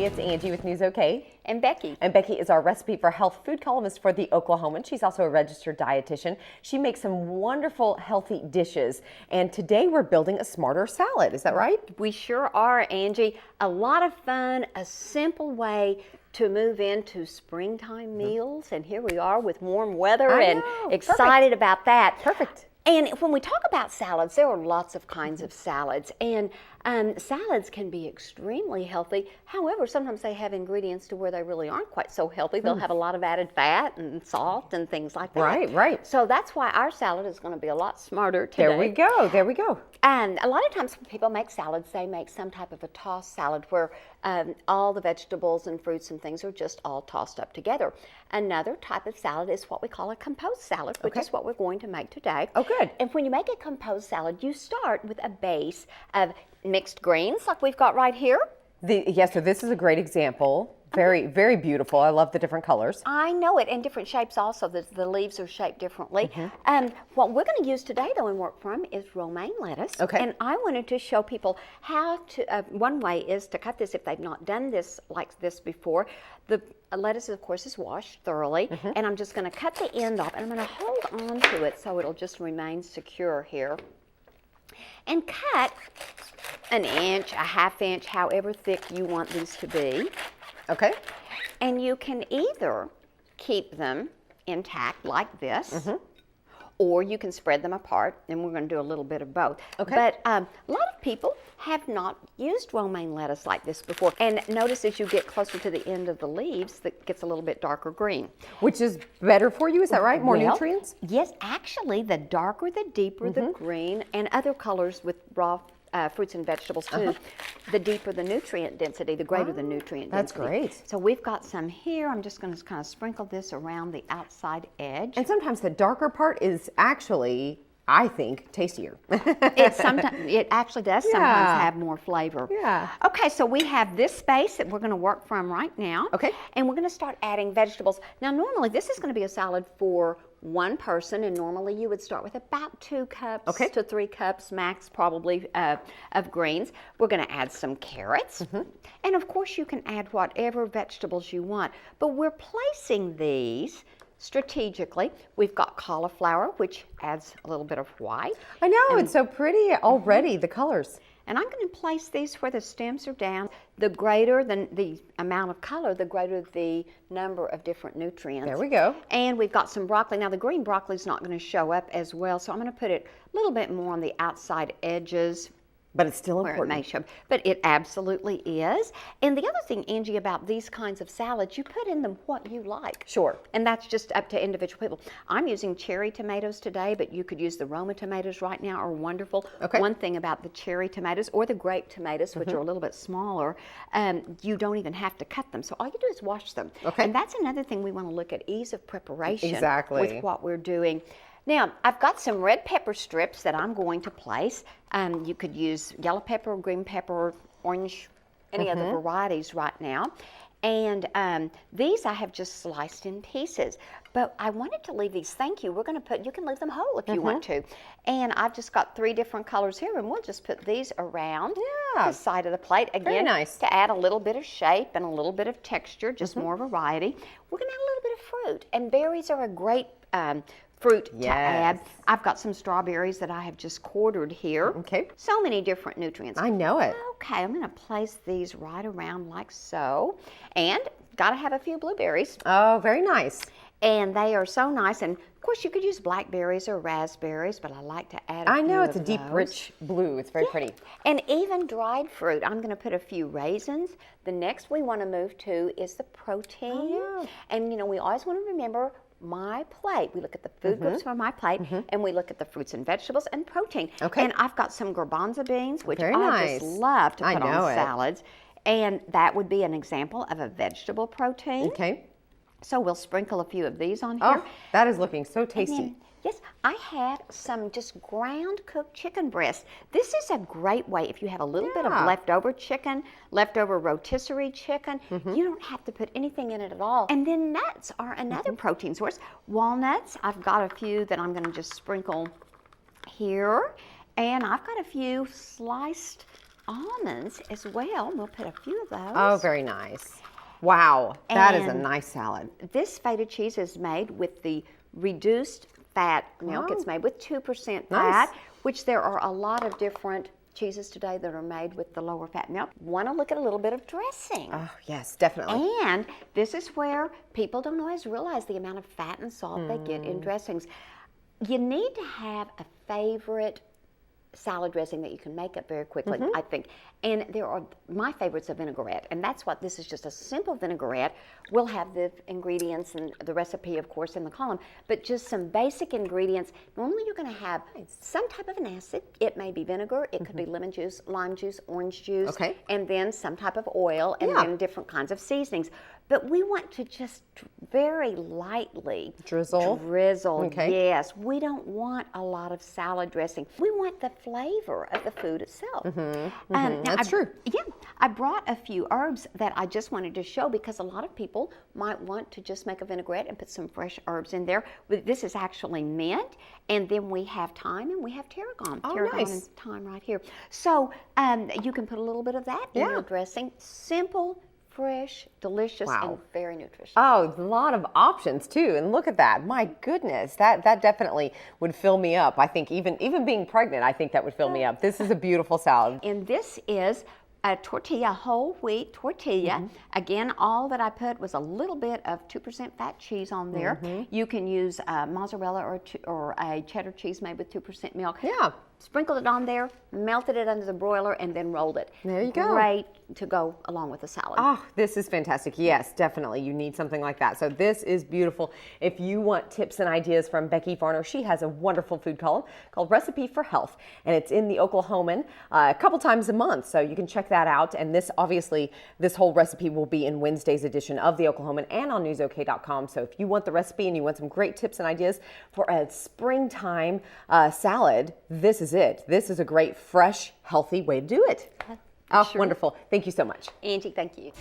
it's Angie with News OK. And Becky. And Becky is our recipe for health food columnist for the Oklahoman. She's also a registered dietitian. She makes some wonderful healthy dishes. And today we're building a smarter salad. Is that right? We sure are, Angie. A lot of fun, a simple way to move into springtime meals. And here we are with warm weather and excited about that. Perfect. And when we talk about salads, there are lots of kinds of salads. And salads can be extremely healthy. However, sometimes they have ingredients to where they really aren't quite so healthy. They'll have a lot of added fat and salt and things like that. Right. So that's why our salad is going to be a lot smarter today. There we go. And a lot of times when people make salads, they make some type of a tossed salad where all the vegetables and fruits and things are just all tossed up together. Another type of salad is what we call a composed salad, which is what we're going to make today. Oh, good. And when you make a composed salad, you start with a base of mixed greens like we've got right here. So this is a great example. Very, very beautiful. I love the different colors. I know it, and different shapes also. The leaves are shaped differently. What we're going to use today, though, and work from is romaine lettuce. Okay. And I wanted to show people how to, one way is to cut this if they've not done this like this before. The lettuce, of course, is washed thoroughly, and I'm just going to cut the end off, and I'm going to hold on to it so it'll just remain secure here. And cut an inch, a half inch, however thick you want these to be. Okay. And you can either keep them intact like this, or you can spread them apart, and we're going to do a little bit of both. Okay. But a lot of people have not used romaine lettuce like this before. And notice as you get closer to the end of the leaves, that gets a little bit darker green. Which is better for you, is that right? More nutrients? Yes, actually, the darker, the deeper the green, and other colors with raw fruits and vegetables too, the deeper the nutrient density, the greater the nutrient density. That's great. So we've got some here. I'm just going to kind of sprinkle this around the outside edge. And sometimes the darker part is actually, I think, tastier. It actually does sometimes have more flavor. Yeah. Okay, so we have this space that we're going to work from right now. Okay. And we're going to start adding vegetables. Now, normally this is going to be a salad for one person, and normally you would start with about 2 cups to 3 cups max, probably, of greens. We're going to add some carrots, and of course you can add whatever vegetables you want, but we're placing these strategically. We've got cauliflower, which adds a little bit of white. I know, it's so pretty already, the colors. And I'm going to place these where the stems are down. The greater the amount of color, the greater the number of different nutrients. There we go. And we've got some broccoli. Now the green broccoli is not going to show up as well, so I'm going to put it a little bit more on the outside edges. But it's still Where important. it may show, but it absolutely is. And the other thing, Angie, about these kinds of salads, you put in them what you like. Sure. And that's just up to individual people. I'm using cherry tomatoes today, but you could use the Roma tomatoes right now, are wonderful. Okay. One thing about the cherry tomatoes or the grape tomatoes, which are a little bit smaller, you don't even have to cut them. So all you do is wash them. Okay. And that's another thing we want to look at, ease of preparation. Exactly. With what we're doing. Now, I've got some red pepper strips that I'm going to place. You could use yellow pepper, green pepper, orange, any other varieties right now. And these I have just sliced in pieces. But I wanted to leave these, you can leave them whole if you want to. And I've just got 3 different colors here, and we'll just put these around the side of the plate. Again, very nice. To add a little bit of shape and a little bit of texture, just more variety. We're going to add a little bit of fruit. And berries are a great fruit to add. I've got some strawberries that I have just quartered here. Okay. So many different nutrients. I know it. Okay, I'm going to place these right around like so. And got to have a few blueberries. Oh, very nice. And they are so nice. And of course, you could use blackberries or raspberries, but I like to add a few I know, it's a of deep, those. rich blue. It's very pretty. And even dried fruit. I'm going to put a few raisins. The next we want to move to is the protein. Oh, yeah. And, we always want to remember my plate. We look at the food groups for my plate, and we look at the fruits and vegetables and protein. Okay. And I've got some garbanzo beans, which Very I nice. just love to put I know on it. salads. And that would be an example of a vegetable protein. Okay. So we'll sprinkle a few of these on here. Oh, that is looking so And tasty. then, yes, I had some just ground cooked chicken breast. This is a great way if you have a little bit of leftover chicken, leftover rotisserie chicken. You don't have to put anything in it at all. And then nuts are another protein source. Walnuts, I've got a few that I'm going to just sprinkle here. And I've got a few sliced almonds as well. We'll put a few of those. Oh, very nice. Wow, that is a And nice salad. This feta cheese is made with the reduced fat milk. It's made with 2% fat, which there are a lot of different cheeses today that are made with the lower fat milk. Want to look at a little bit of dressing. Oh, yes, definitely. And this is where people don't always realize the amount of fat and salt they get in dressings. You need to have a favorite salad dressing that you can make up very quickly, I think. And there are, my favorites, a vinaigrette, and that's what this is, just a simple vinaigrette. We'll have the ingredients and the recipe, of course, in the column, but just some basic ingredients. Normally you're going to have some type of an acid. It may be vinegar, it could be lemon juice, lime juice, orange juice, and then some type of oil, and then different kinds of seasonings. But we want to just very lightly drizzle. Yes. We don't want a lot of salad dressing. We want the flavor of the food itself. That's true. Yeah, I brought a few herbs that I just wanted to show because a lot of people might want to just make a vinaigrette and put some fresh herbs in there. This is actually mint, and then we have thyme and we have tarragon. Tarragon and thyme right here. So you can put a little bit of that in your dressing. Simple, fresh, delicious, and very nutritious. Oh, a lot of options too. And look at that. My goodness, that definitely would fill me up. I think even being pregnant, I think that would fill me up. This is a beautiful salad. And this is a tortilla, whole wheat tortilla. Again, all that I put was a little bit of 2% fat cheese on there. You can use mozzarella or a cheddar cheese made with 2% milk. Yeah. Sprinkled it on there, melted it under the broiler, and then rolled it. There you go. Great to go along with the salad. Oh, this is fantastic. Yes, definitely. You need something like that. So this is beautiful. If you want tips and ideas from Becky Varner, she has a wonderful food column called Recipe for Health, and it's in the Oklahoman a couple times a month. So you can check that out. And this, obviously, this whole recipe will be in Wednesday's edition of the Oklahoman and on newsok.com. So if you want the recipe and you want some great tips and ideas for a springtime salad, this is it. This is a great, fresh, healthy way to do it. Oh, wonderful. Thank you so much. Angie, thank you.